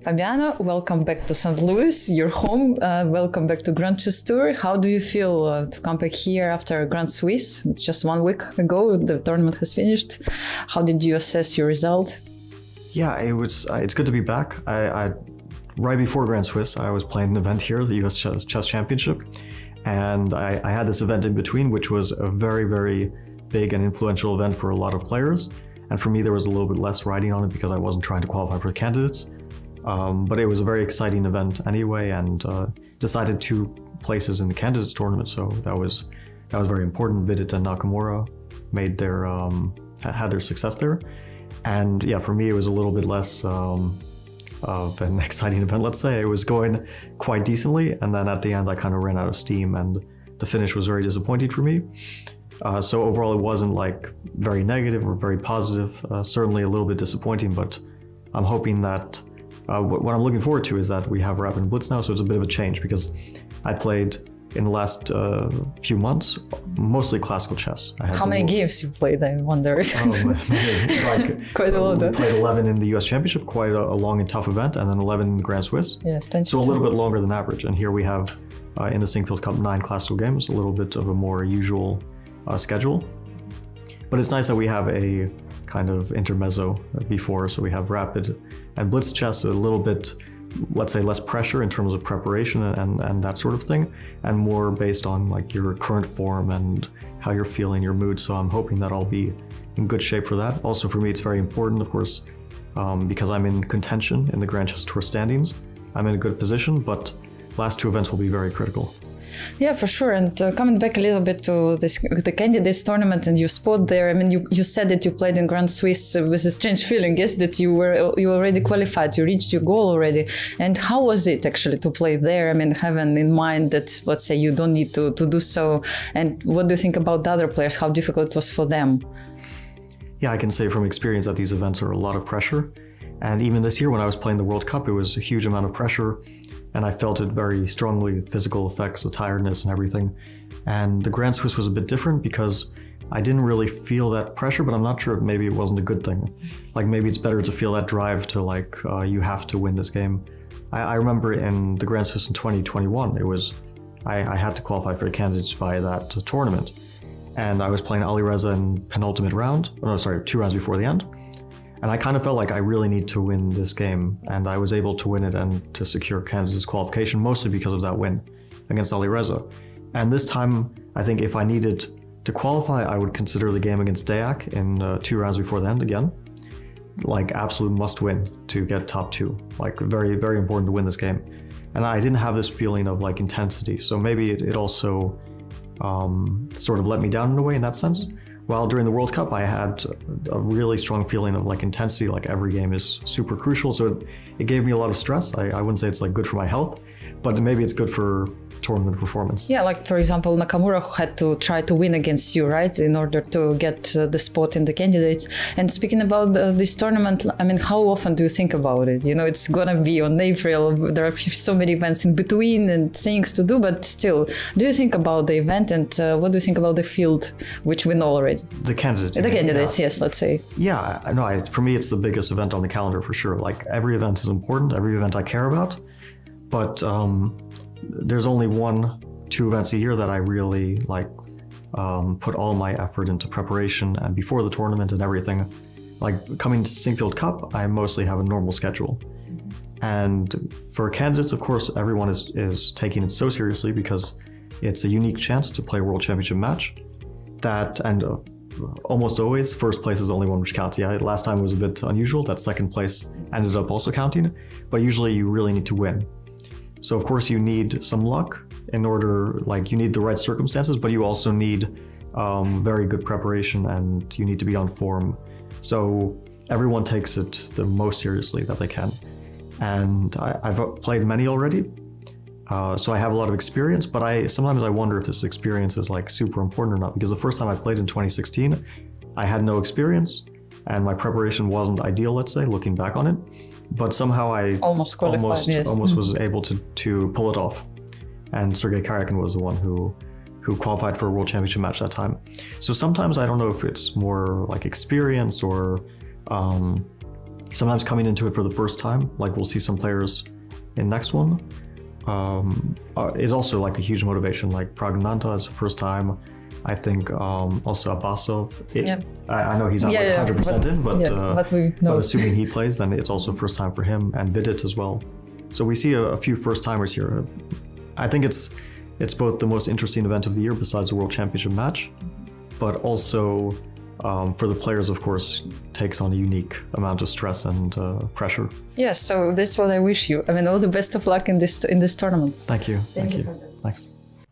Fabiano, welcome back to St. Louis, your home. Welcome back to Grand Chess Tour. How do you feel to come back here after Grand Swiss? It's just 1 week ago, the tournament has finished. How did you assess your result? Yeah, it's good to be back. Right before Grand Swiss, I was playing an event here, the US Chess Championship. And I had this event in between, which was a very, very big and influential event for a lot of players. And for me, there was a little bit less riding on it because I wasn't trying to qualify for the candidates. But it was a very exciting event anyway, and decided 2 places in the candidates tournament. So that was very important. Vidit and Nakamura made had their success there. And yeah, for me, it was a little bit less of an exciting event, let's say. It was going quite decently, and then at the end, I kind of ran out of steam, and the finish was very disappointing for me. So overall, it wasn't like very negative or very positive. Certainly a little bit disappointing, but I'm hoping that what I'm looking forward to is that we have Rapid Blitz now, so it's a bit of a change because I played in the last few months mostly classical chess. How many games you played, I wonder? Quite a lot. We played 11 in the US Championship, quite a long and tough event, and then 11 in Grand Swiss. Yes, 22. So a little bit longer than average. And here we have in the Sinquefield Cup 9 classical games, a little bit of a more usual schedule. But it's nice that we have a kind of intermezzo before, so we have Rapid and Blitz chess, a little bit, let's say, less pressure in terms of preparation and that sort of thing, and more based on like your current form and how you're feeling, your mood. So I'm hoping that I'll be in good shape for that. Also for me, it's very important, of course, because I'm in contention in the Grand Chess Tour standings. I'm in a good position, but last 2 events will be very critical. Yeah, for sure. And coming back a little bit to the candidates tournament and your spot there, I mean, you said that you played in Grand Swiss with a strange feeling, yes, that you already qualified, you reached your goal already. And how was it actually to play there? I mean, having in mind that, let's say, you don't need to do so. And what do you think about the other players? How difficult it was for them? Yeah, I can say from experience that these events are a lot of pressure. And even this year when I was playing the World Cup, it was a huge amount of pressure. And I felt it very strongly, physical effects, the tiredness and everything. And the Grand Swiss was a bit different because I didn't really feel that pressure, but I'm not sure if maybe it wasn't a good thing. Like maybe it's better to feel that drive to like, you have to win this game. I remember in the Grand Swiss in 2021, I had to qualify for the candidates via that tournament. And I was playing Alireza in penultimate round, 2 rounds before the end. And I kind of felt like I really need to win this game, and I was able to win it and to secure candidates qualification, mostly because of that win against Alireza. And this time, I think if I needed to qualify, I would consider the game against Deac in 2 rounds before the end again, like absolute must win to get top 2, like very, very important to win this game. And I didn't have this feeling of like intensity, so maybe it also sort of let me down in a way in that sense. While during the World Cup, I had a really strong feeling of like intensity, like every game is super crucial. So it gave me a lot of stress. I wouldn't say it's like good for my health, but maybe it's good for tournament performance. Yeah, like for example, Nakamura had to try to win against you, right, in order to get the spot in the candidates. And speaking about this tournament, I mean, how often do you think about it? You know, it's gonna be on April. There are so many events in between and things to do, but still, do you think about the event and what do you think about the field, which we know already? The candidates. The candidates, yes, let's say. Yeah, I know. For me, it's the biggest event on the calendar for sure. Like every event is important, every event I care about, but there's only 1-2 events a year that I really like put all my effort into preparation and before the tournament and everything. Like coming to Sinquefield Cup, I mostly have a normal schedule. And for candidates, of course, everyone is taking it so seriously because it's a unique chance to play a World Championship match. Almost always, first place is the only one which counts. Yeah, last time was a bit unusual, that second place ended up also counting, but usually you really need to win. So of course you need some luck in order, like you need the right circumstances, but you also need very good preparation and you need to be on form. So everyone takes it the most seriously that they can. And I've played many already, so I have a lot of experience, but sometimes I wonder if this experience is like super important or not, because the first time I played in 2016, I had no experience and my preparation wasn't ideal, let's say, looking back on it. But somehow I almost was able to pull it off. And Sergei Karyakin was the one who qualified for a World Championship match that time. So sometimes I don't know if it's more like experience or sometimes coming into it for the first time, like we'll see some players in next one, is also like a huge motivation. Like Pragnanta is the first time. I think also Abbasov. I know he's not 100% in, but assuming he plays, then it's also first time for him, and Vidit as well. So we see a few first timers here. I think it's both the most interesting event of the year besides the World Championship match, but also for the players, of course, takes on a unique amount of stress and pressure. Yes, so this is what I wish you. I mean, all the best of luck in this tournament. Thank you. Thank you. Thanks.